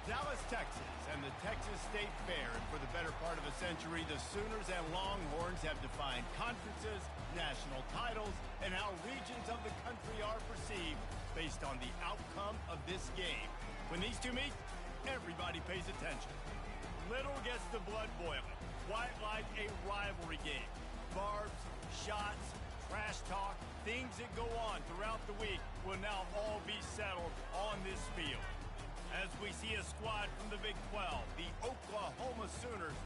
Dallas, Texas, and the Texas State Fair. And for the better part of a century, the Sooners and Longhorns have defined conferences, national titles, and how regions of the country are perceived based on the outcome of this game. When these two meet, everybody pays attention. Little gets the blood boiling, quite like a rivalry game. Barbs, shots, trash talk, things that go on throughout the week will now all be settled on this field. As we see a squad from the Big 12, the Oklahoma Sooners,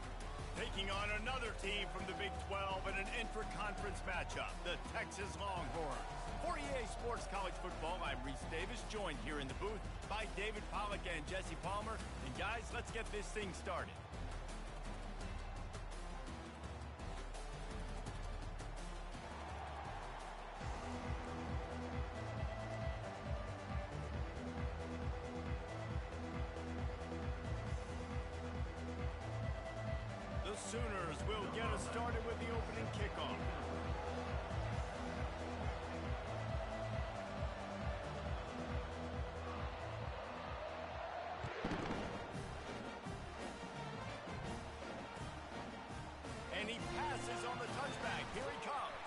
taking on another team from the Big 12 in an intra-conference matchup, the Texas Longhorns. For EA Sports College Football, I'm Reese Davis, joined here in the booth by David Pollack and Jesse Palmer. And guys, let's get this thing started. The Sooners will get us started with the opening kickoff. And he passes on the touchback. Here he comes.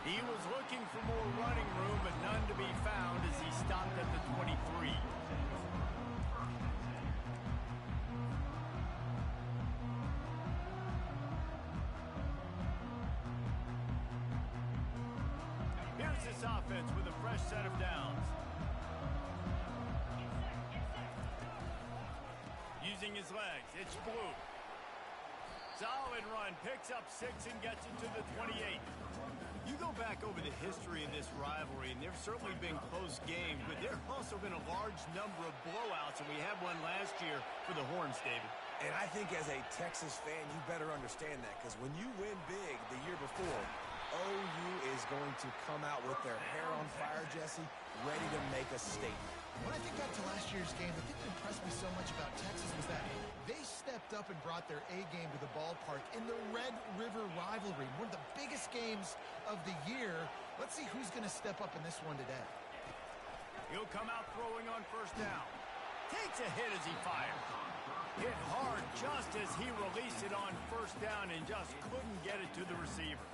He was looking for more running room, but none to be found as he stopped at the 23. This offense with a fresh set of downs. Using his legs, it's Blue. Solid run, picks up 6 and gets it to the 28. You go back over the history of this rivalry, and there's certainly been close games, but there have also been a large number of blowouts, and we had one last year for the Horns, David. And I think as a Texas fan, you better understand that, because when you win big the year before, OU is going to come out with their hair on fire, Jesse, ready to make a statement. When I think back to last year's game, the thing that impressed me so much about Texas was that they stepped up and brought their A game to the ballpark in the Red River rivalry, one of the biggest games of the year. Let's see who's going to step up in this one today. He'll come out throwing on first down. Takes a hit as he fires. Hit hard just as he released it on first down and just couldn't get it to the receiver.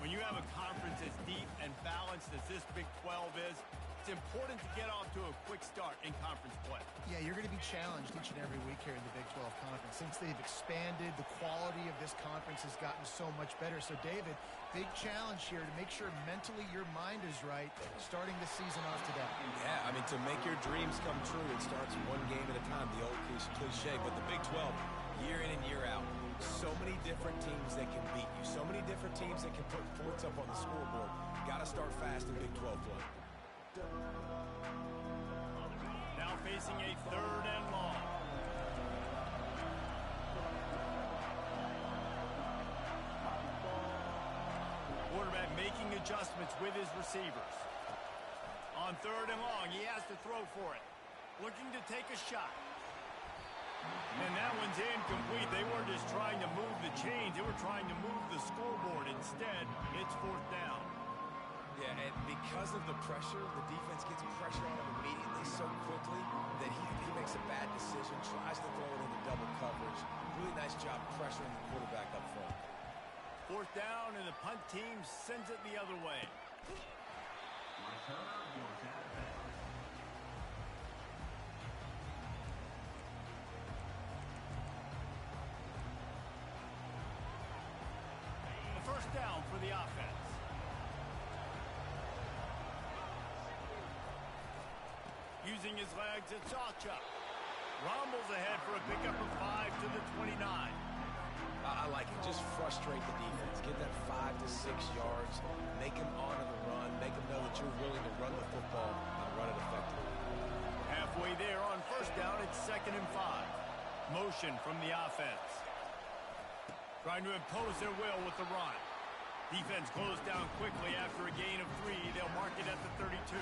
When you have a conference as deep and balanced as this Big 12 is, it's important to get off to a quick start in conference play. Yeah, you're going to be challenged each and every week here in the Big 12 Conference. Since they've expanded, the quality of this conference has gotten so much better. So, David, big challenge here to make sure mentally your mind is right starting the season off today. Yeah, I mean, to make your dreams come true, it starts one game at a time, the old cliche. But the Big 12, year in and year out, so many different teams that can beat you, so many different teams that can put points up on the scoreboard. Got to start fast in Big 12 play. Now facing a 3rd and long. Quarterback making adjustments with his receivers. On 3rd and long, he has to throw for it. Looking to take a shot. And that one's incomplete. They weren't just trying to move the chains. They were trying to move the scoreboard. Instead, it's 4th down. Yeah, and because of the pressure, the defense gets pressure on him immediately so quickly that he makes a bad decision, tries to throw it into double coverage. Really nice job pressuring the quarterback up front. 4th down, and the punt team sends it the other way. A 1st down for the offense. Using his legs, it's Sawchuck. Rumbles ahead for a pickup of 5 to the 29. I like it. Just frustrate the defense. Get that 5 to 6 yards. Make them honor the run. Make them know that you're willing to run the football and run it effectively. Halfway there on 1st down, it's 2nd and 5. Motion from the offense. Trying to impose their will with the run. Defense closed down quickly after a gain of 3. They'll mark it at the 32.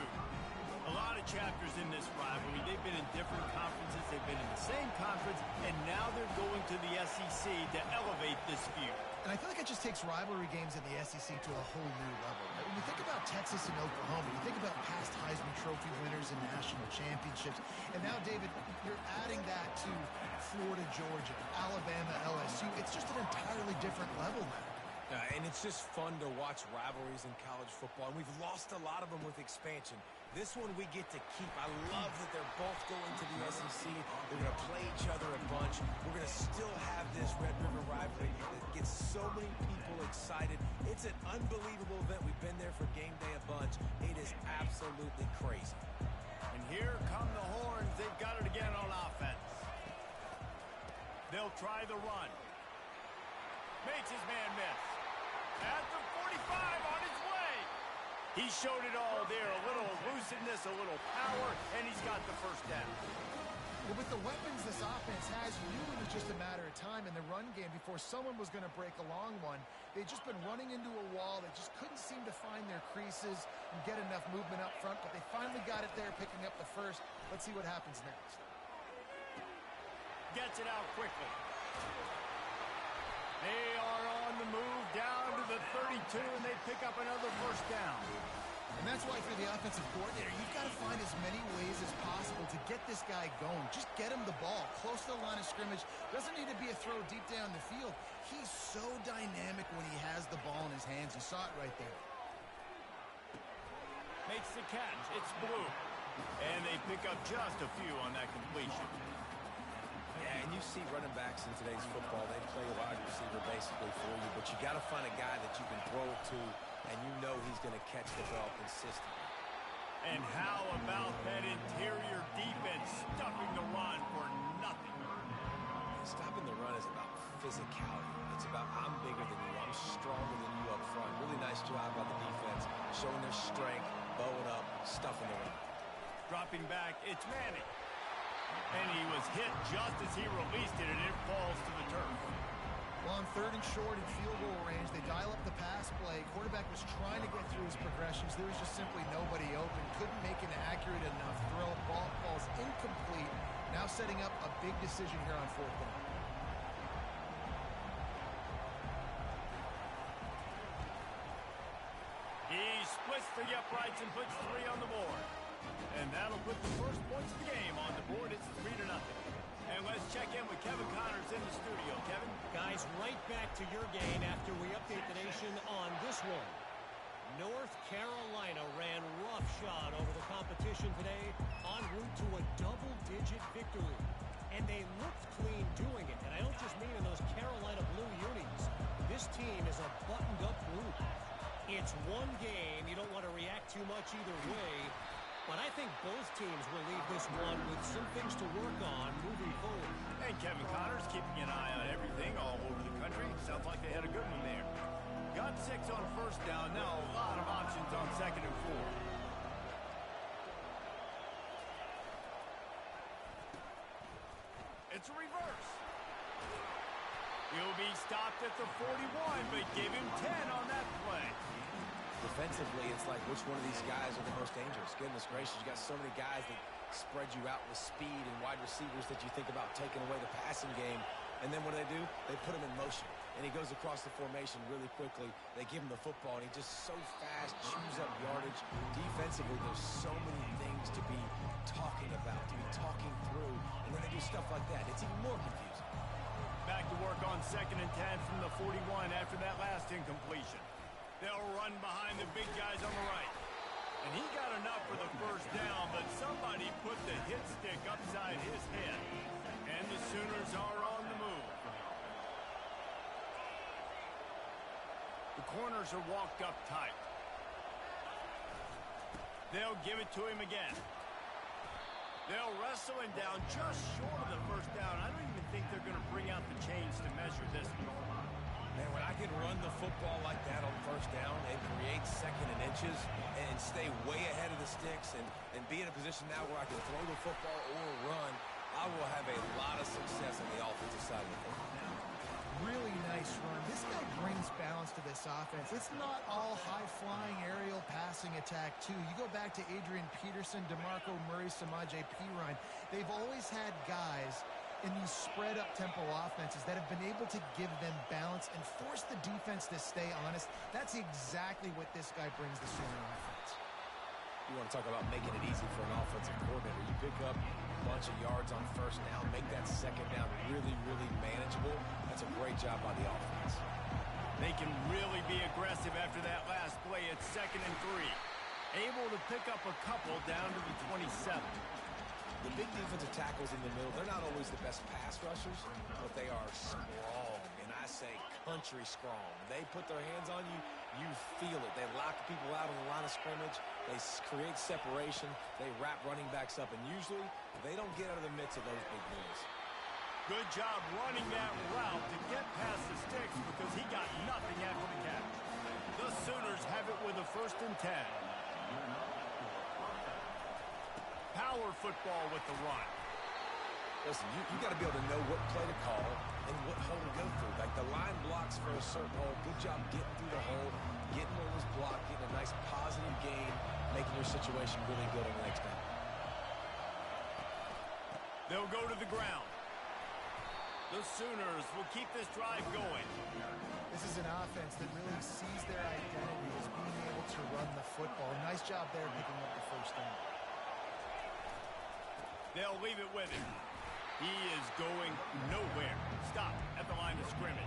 A lot of chapters in this rivalry. They've been in different conferences. They've been in the same conference, and now they're going to the SEC to elevate this feud. And I feel like it just takes rivalry games in the SEC to a whole new level. When you think about Texas and Oklahoma, you think about past Heisman Trophy winners and national national championships. And now, David, you're adding that to Florida, Georgia, Alabama, LSU. It's just an entirely different level now. And it's just fun to watch rivalries in college football. And we've lost a lot of them with expansion. This one we get to keep. I love that they're both going to the SEC. They're going to play each other a bunch. We're going to still have this Red River rivalry that gets so many people excited. It's an unbelievable event. We've been there for game day a bunch. It is absolutely crazy. And here come the Horns. They've got it again on offense. They'll try the run. Makes his man miss. At the 45, on his way. He showed it all there. A little elusiveness, a little power, and he's got the first down. Well, with the weapons this offense has, you knew it was just a matter of time in the run game before someone was going to break a long one. They'd just been running into a wall. They just couldn't seem to find their creases and get enough movement up front, but they finally got it there, picking up the first. Let's see what happens next. Gets it out quickly. They are on the move down to the 32, and they pick up another first down. And that's why for the offensive coordinator, you've got to find as many ways as possible to get this guy going. Just get him the ball close to the line of scrimmage. Doesn't need to be a throw deep down the field. He's so dynamic when he has the ball in his hands. You saw it right there. Makes the catch. It's Blue. And they pick up just a few on that completion. Yeah, and you see running backs in today's football, they play a wide receiver basically for you, but you got to find a guy that you can throw it to, and you know he's going to catch the ball consistently. And how about that interior defense stuffing the run for nothing? Stopping the run is about physicality. It's about I'm bigger than you, I'm stronger than you up front. Really nice job by the defense, showing their strength, bowing up, stuffing the run. Dropping back, it's Manning. And he was hit just as he released it, and it falls to the turf. Well, on third and short in field goal range, they dial up the pass play. Quarterback was trying to get through his progressions. There was just simply nobody open. Couldn't make an accurate enough throw. Ball falls incomplete. Now setting up a big decision here on fourth down. He splits the uprights and puts 3 on the board. And that'll put the first points of the game on the board. It's 3-0. And let's check in with Kevin Connors in the studio. Kevin? Guys, right back to your game after we update the nation on this one. North Carolina ran roughshod over the competition today en route to a double-digit victory. And they looked clean doing it. And I don't just mean in those Carolina blue unis. This team is a buttoned-up group. It's one game. You don't want to react too much either way. But I think both teams will leave this one with some things to work on moving forward. And Kevin Connors keeping an eye on everything all over the country. Sounds like they had a good one there. Got 6 on first down. Now a lot of options on 2nd and 4. It's a reverse. He'll be stopped at the 41, but give him 10 on that play. Defensively, it's like which one of these guys are the most dangerous. Goodness gracious, you got so many guys that spread you out with speed and wide receivers that you think about taking away the passing game. And then what do? They put him in motion. And he goes across the formation really quickly. They give him the football, and he just so fast, chews up yardage. Defensively, there's so many things to be talking about, to be talking through. And then they do stuff like that. It's even more confusing. Back to work on 2nd and 10 from the 41 after that last incompletion. They'll run behind the big guys on the right. And he got enough for the first down, but somebody put the hit stick upside his head. And the Sooners are on the move. The corners are walked up tight. They'll give it to him again. They'll wrestle him down just short of the first down. I don't even think they're going to bring out the chains to measure this one. Man, when I can run the football like that on first down and create 2nd and inches and stay way ahead of the sticks and be in a position now where I can throw the football or run, I will have a lot of success on the offensive side of the football. Really nice run. This guy brings balance to this offense. It's not all high-flying aerial passing attack, too. You go back to Adrian Peterson, DeMarco Murray, Samaje Perine. They've always had guys in these spread-up tempo offenses that have been able to give them balance and force the defense to stay honest. That's exactly what this guy brings the Sooner offense. You want to talk about making it easy for an offensive coordinator. You pick up a bunch of yards on first down, make that second down really, really manageable. That's a great job by the offense. They can really be aggressive after that last play at 2nd and 3. Able to pick up a couple down to the 27. The big defensive tackles in the middle, they're not always the best pass rushers, but they are strong, and I say country strong. They put their hands on you, you feel it. They lock people out on the line of scrimmage. They create separation. They wrap running backs up, and usually they don't get out of the midst of those big boys. Good job running that route to get past the sticks because he got nothing after the catch. The Sooners have it with a 1st and 10. Power football with the run. Listen, you got to be able to know what play to call and what hole to go through. Like the line blocks for a certain hole. Good job getting through the hole, getting what was blocked, getting a nice positive gain, making your situation really good on the next down. They'll go to the ground. The Sooners will keep this drive going. This is an offense that really sees their identity as being able to run the football. Nice job there picking up the 1st down. They'll leave it with him. He is going nowhere. Stop at the line of scrimmage.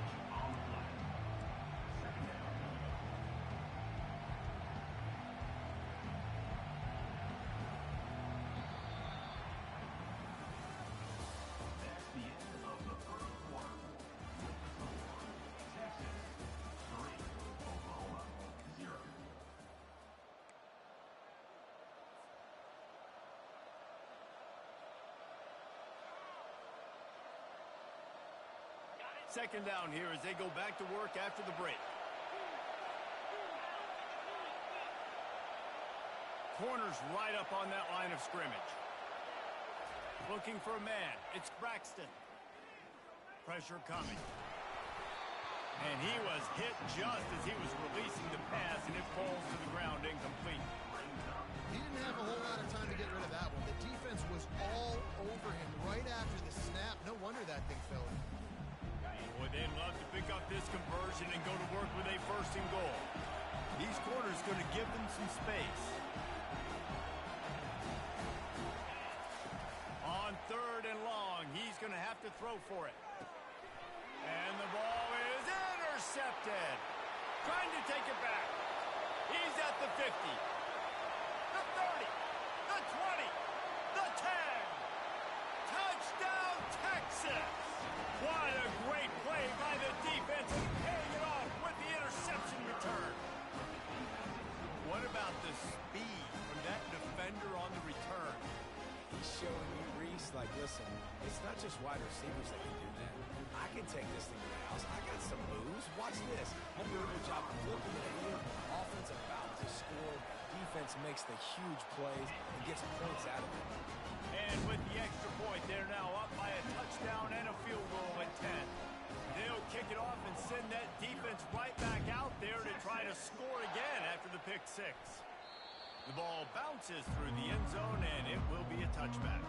Second down here as they go back to work after the break. Corners right up on that line of scrimmage. Looking for a man. It's Braxton. Pressure coming. And he was hit just as he was releasing the pass, and it falls to the ground incomplete. He didn't have a whole lot of time to get rid of that one. The defense was all over him right after the snap. No wonder that thing fell in. Boy, they'd love to pick up this conversion and go to work with a 1st and goal. These corners going to give them some space. On 3rd and long, he's going to have to throw for it. And the ball is intercepted. Trying to take it back. He's at the 50. The 30. The 20. The 10. Touchdown, Texas. What a great play by the defense, and paying it off with the interception return. What about the speed from that defender on the return? He's showing you, Reese, like, listen, it's not just wide receivers that can do that. I can take this thing to the house. I got some moves. Watch this. I'm doing a good job of flipping it here. Offense about to score. Defense makes the huge plays and gets points out of it. And with the extra point, they're now up by a touchdown and a field goal at 10. They'll kick it off and send that defense right back out there to try to score again after the pick 6. The ball bounces through the end zone, and it will be a touchback.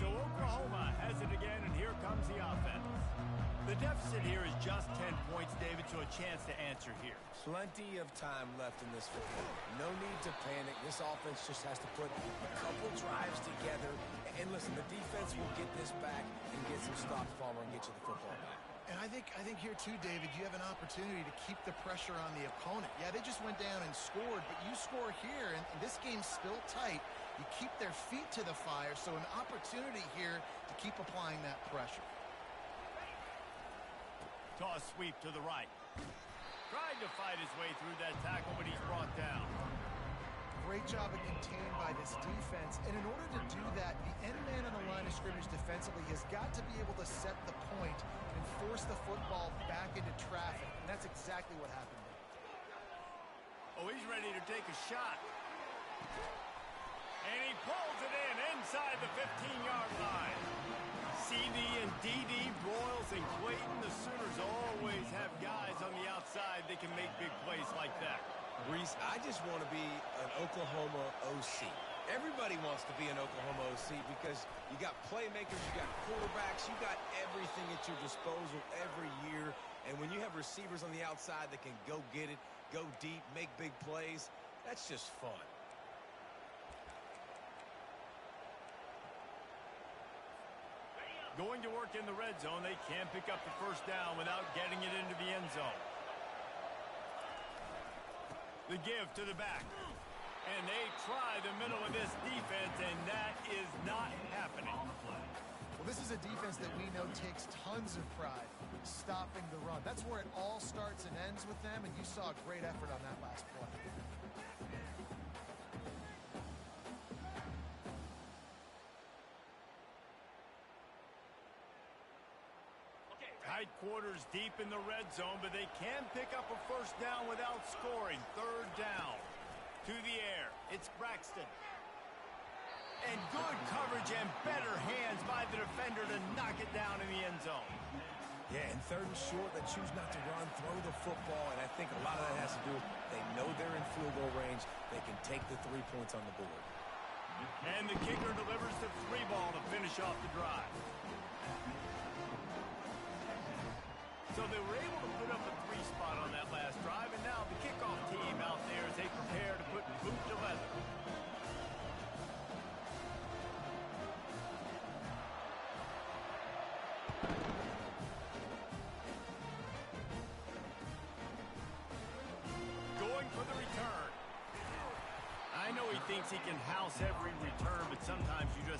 So Oklahoma has it again, and here comes the offense. The deficit here is just 10 points, David, so a chance to answer here. Plenty of time left in this football. No need to panic. This offense just has to put a couple drives together. And listen, the defense will get this back and get some stops, Palmer, and get you the football back. And I think here too, David, you have an opportunity to keep the pressure on the opponent. Yeah, they just went down and scored, but you score here, and this game's still tight. You keep their feet to the fire, so an opportunity here to keep applying that pressure. Toss sweep to the right. Tried to fight his way through that tackle, but he's brought down. Great job of contained by this defense. And in order to do that, the end man on the line of scrimmage defensively has got to be able to set the point and force the football back into traffic. And that's exactly what happened there. Oh, he's ready to take a shot. And he pulls it in inside the 15-yard line. CD and DD, Broyles and Clayton, the Sooners always have guys on the outside that can make big plays like that. Reese, I just want to be an Oklahoma OC. Everybody wants to be an Oklahoma OC because you got playmakers, you got quarterbacks, you got everything at your disposal every year. And when you have receivers on the outside that can go get it, go deep, make big plays, that's just fun. Going to work in the red zone, they can't pick up the first down without getting it into the end zone. The give to the back. And they try the middle of this defense, and that is not happening. Well, this is a defense that we know takes tons of pride stopping the run. That's where it all starts and ends with them, and you saw a great effort on that last play. Tight quarters deep in the red zone, but they can pick up a first down without scoring. Third down. To the air. It's Braxton. And good coverage and better hands by the defender to knock it down in the end zone. Yeah, and third and short, they choose not to run, throw the football, and I think a lot of that has to do with they know they're in field goal range. They can take the 3 points on the board. And the kicker delivers the 3 ball to finish off the drive. So they were able to put up a 3 spot on that last drive, and now the kickoff team out there as they prepare to put boot to leather. Going for the return. I know he thinks he can house every return, but sometimes you just